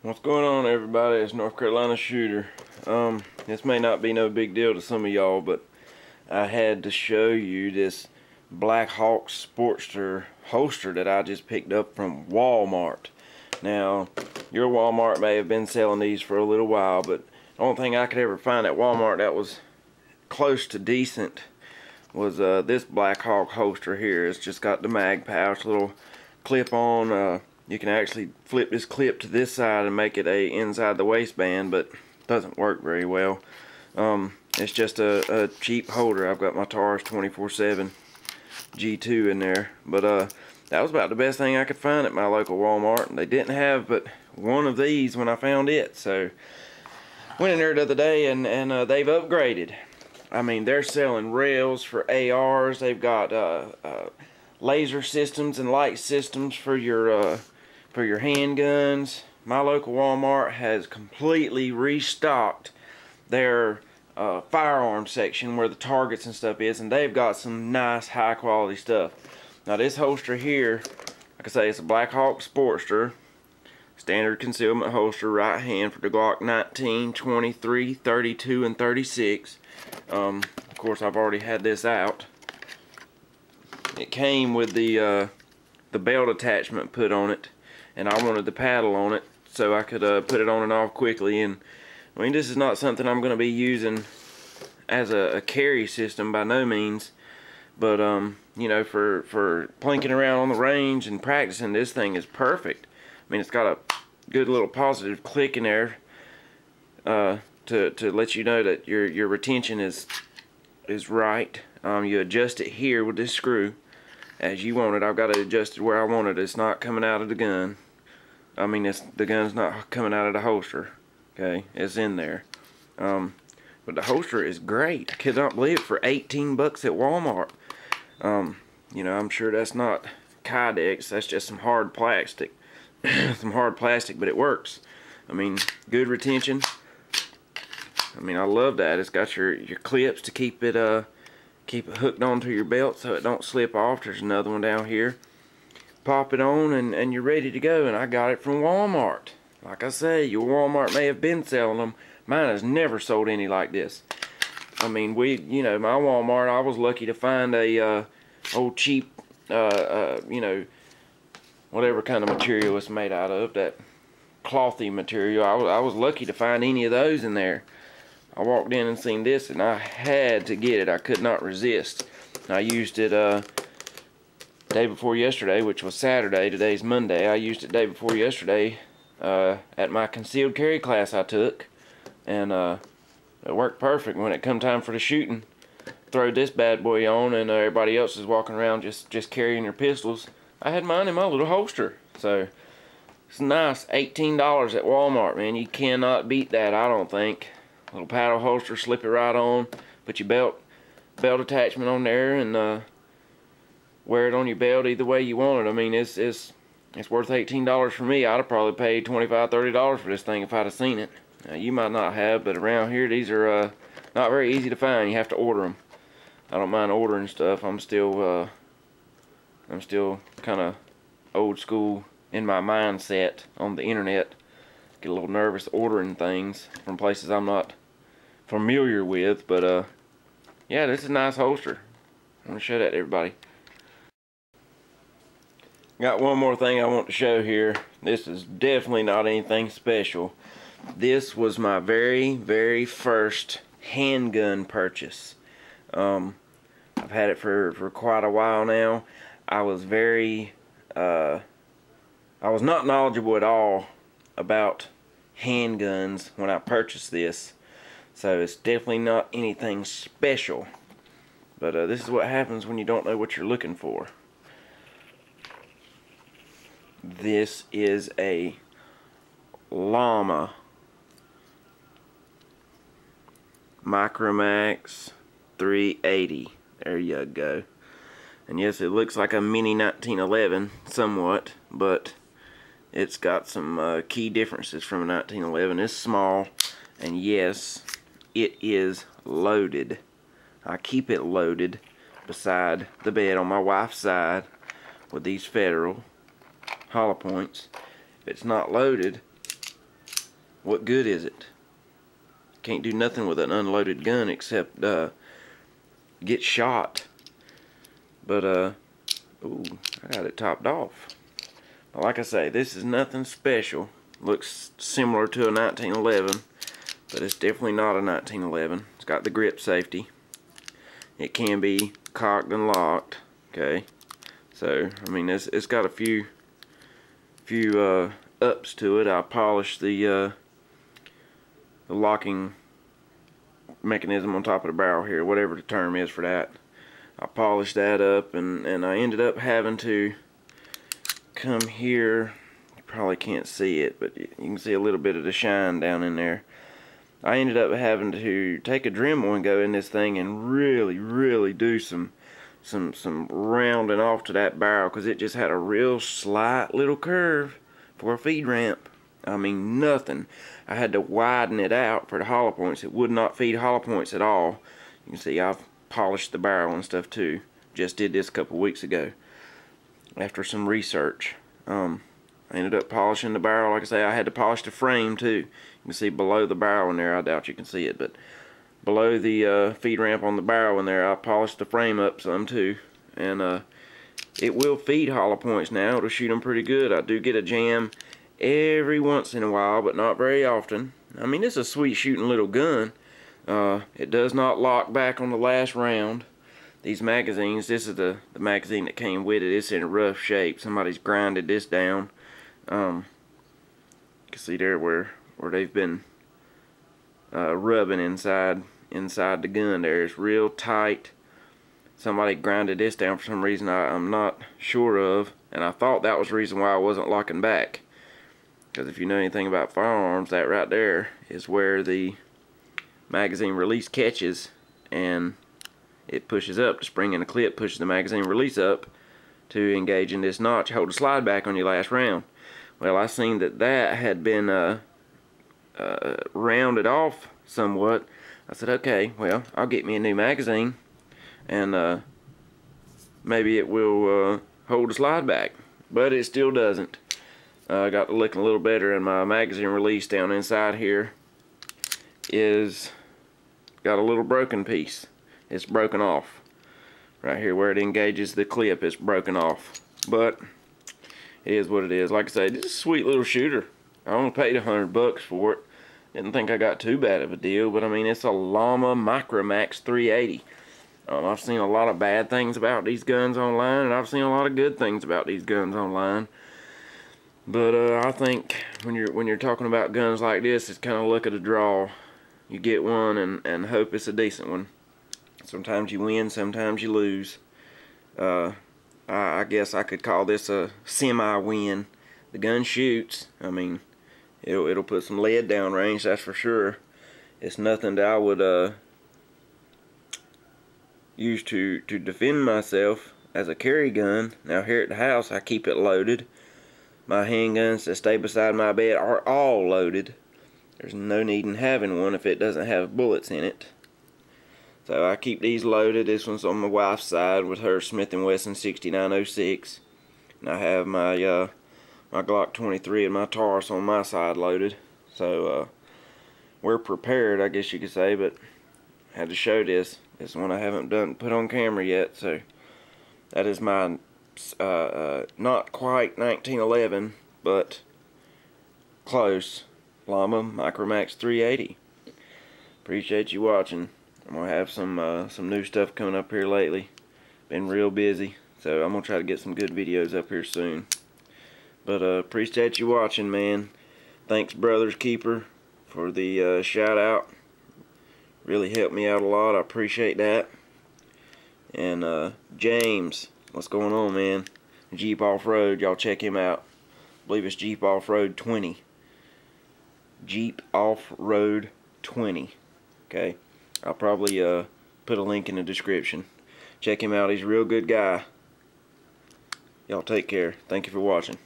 What's going on, everybody? It's North Carolina Shooter. This may not be no big deal to some of y'all, but I had to show you this Blackhawk Sportster holster that I just picked up from Wal-Mart. Now, your Wal-Mart may have been selling these for a little while, but the only thing I could ever find at Wal-Mart that was close to decent was this Blackhawk holster here. It's just got the mag pouch, little clip on. You can actually flip this clip to this side and make it inside the waistband, but it doesn't work very well. It's just a cheap holder. I've got my Taurus 24/7 G2 in there, but that was about the best thing I could find at my local Walmart. They didn't have but one of these when I found it, so went in there the other day and they've upgraded. I mean, they're selling rails for ARs. They've got laser systems and light systems for your handguns. My local Walmart has completely restocked their firearm section where the targets and stuff is, and they've got some nice high quality stuff. Now this holster here, like I say, it's a Blackhawk Sportster, standard concealment holster, right hand for the Glock 19, 23, 32, and 36. Of course, I've already had this out. It came with the belt attachment put on it, and I wanted the paddle on it so I could put it on and off quickly. And I mean, this is not something I'm going to be using as a carry system by no means, but you know, for plinking around on the range and practicing, this thing is perfect. I mean, it's got a good little positive click in there to let you know that your retention is right. You adjust it here with this screw as you want it. I've got it adjusted where I want it. It's not coming out of the gun. I mean, the gun's not coming out of the holster. Okay, it's in there. But the holster is great. I could not believe it for 18 bucks at Walmart. You know, I'm sure that's not Kydex. That's just some hard plastic. Some hard plastic, but it works. I mean, good retention. I mean, I love that. It's got your clips to keep it hooked onto your belt so it don't slip off. There's another one down here. Pop it on and you're ready to go. And I got it from Walmart. Like I say, your Walmart may have been selling them. Mine has never sold any like this. I mean, you know, my Walmart, I was lucky to find a old cheap, you know, whatever kind of material it's made out of, that clothy material. I was lucky to find any of those in there. I walked in and seen this and I had to get it. I could not resist. I used it day before yesterday, which was Saturday. Today's Monday. I used it day before yesterday at my concealed carry class I took, and it worked perfect. When it come time for the shooting, throw this bad boy on, and everybody else is walking around just carrying their pistols. I had mine in my little holster, so it's nice. $18 at Walmart, man. You cannot beat that, I don't think. Little paddle holster, slip it right on, put your belt attachment on there, and wear it on your belt either way you want it. I mean, it's worth $18 for me. I'd have probably paid $25, $30 for this thing if I'd have seen it. You might not have, but around here these are not very easy to find. You have to order them. I don't mind ordering stuff. I'm still kind of old school in my mindset on the internet. Get a little nervous ordering things from places I'm not familiar with, but yeah, this is a nice holster. I want to show that to everybody. Got one more thing I want to show here. This is definitely not anything special. This was my very first handgun purchase. I've had it for quite a while now. I was not knowledgeable at all about handguns when I purchased this, so it's definitely not anything special, but this is what happens when you don't know what you're looking for. This is a Llama Micromax 380. There you go. And yes, it looks like a mini 1911 somewhat, but it's got some key differences from a 1911. It's small, and yes, it is loaded. I keep it loaded beside the bed on my wife's side with these Federal hollow points. If it's not loaded, what good is it? Can't do nothing with an unloaded gun except get shot. But ooh, I got it topped off. But like I say, this is nothing special. Looks similar to a 1911, but it's definitely not a 1911. It's got the grip safety. It can be cocked and locked. Okay, so I mean it's got a few ups to it. I polished the locking mechanism on top of the barrel here, whatever the term is for that. I polished that up, and I ended up having to come here. You probably can't see it, but you can see a little bit of the shine down in there. I ended up having to take a Dremel and go in this thing and really do some rounding off to that barrel, because it just had a real slight little curve for a feed ramp. I mean, nothing. I had to widen it out for the hollow points. It would not feed hollow points at all. You can see I've polished the barrel and stuff too. Just did this a couple weeks ago after some research. I ended up polishing the barrel. Like I say, I had to polish the frame too. You can see below the barrel in there. I doubt you can see it, but below the feed ramp on the barrel in there, I polished the frame up some too. And it will feed hollow points now. It'll shoot them pretty good. I do get a jam every once in a while, but not very often. I mean, it's a sweet shooting little gun. It does not lock back on the last round. These magazines, this is the magazine that came with it. It's in rough shape. Somebody's grinded this down. You can see there where they've been rubbing inside the gun there. It's real tight. Somebody grinded this down for some reason I'm not sure of, and I thought that was the reason why I wasn't locking back. Because if you know anything about firearms, that right there is where the magazine release catches, and it pushes up. The spring in the clip pushes the magazine release up to engage in this notch, hold the slide back on your last round. Well, I seen that had been rounded off somewhat. I said, okay, well, I'll get me a new magazine, and maybe it will hold the slide back. But it still doesn't. I got to looking a little better, and my magazine release down inside here is got a little broken piece. It's broken off. Right here where it engages the clip, it's broken off. But it is what it is. Like I say, this is a sweet little shooter. I only paid $100 for it. Didn't think I got too bad of a deal, but I mean, it's a Llama Micromax 380. I've seen a lot of bad things about these guns online, and I've seen a lot of good things about these guns online. But I think when you're talking about guns like this, it's kind of luck of the draw. You get one and hope it's a decent one. Sometimes you win, sometimes you lose. I guess I could call this a semi-win. The gun shoots. I mean, it'll put some lead down range, that's for sure. It's nothing that I would use to defend myself as a carry gun. Now here at the house, I keep it loaded. My handguns that stay beside my bed are all loaded. There's no need in having one if it doesn't have bullets in it. So I keep these loaded. This one's on my wife's side with her Smith & Wesson 6906. And I have my my Glock 23 and my Taurus on my side loaded. So we're prepared, I guess you could say, but I had to show this. This one I haven't put on camera yet, so that is my not quite 1911, but close Llama Micromax 380. Appreciate you watching. I'm gonna have some new stuff coming up here lately. Been real busy, so I'm gonna try to get some good videos up here soon. But appreciate you watching, man. Thanks, Brothers Keeper, for the shout out. Really helped me out a lot. I appreciate that. And James, what's going on, man? Jeep Off-Road, y'all check him out. I believe it's Jeep Off-Road 20. Jeep Off-Road 20. Okay, I'll probably put a link in the description. Check him out. He's a real good guy. Y'all take care. Thank you for watching.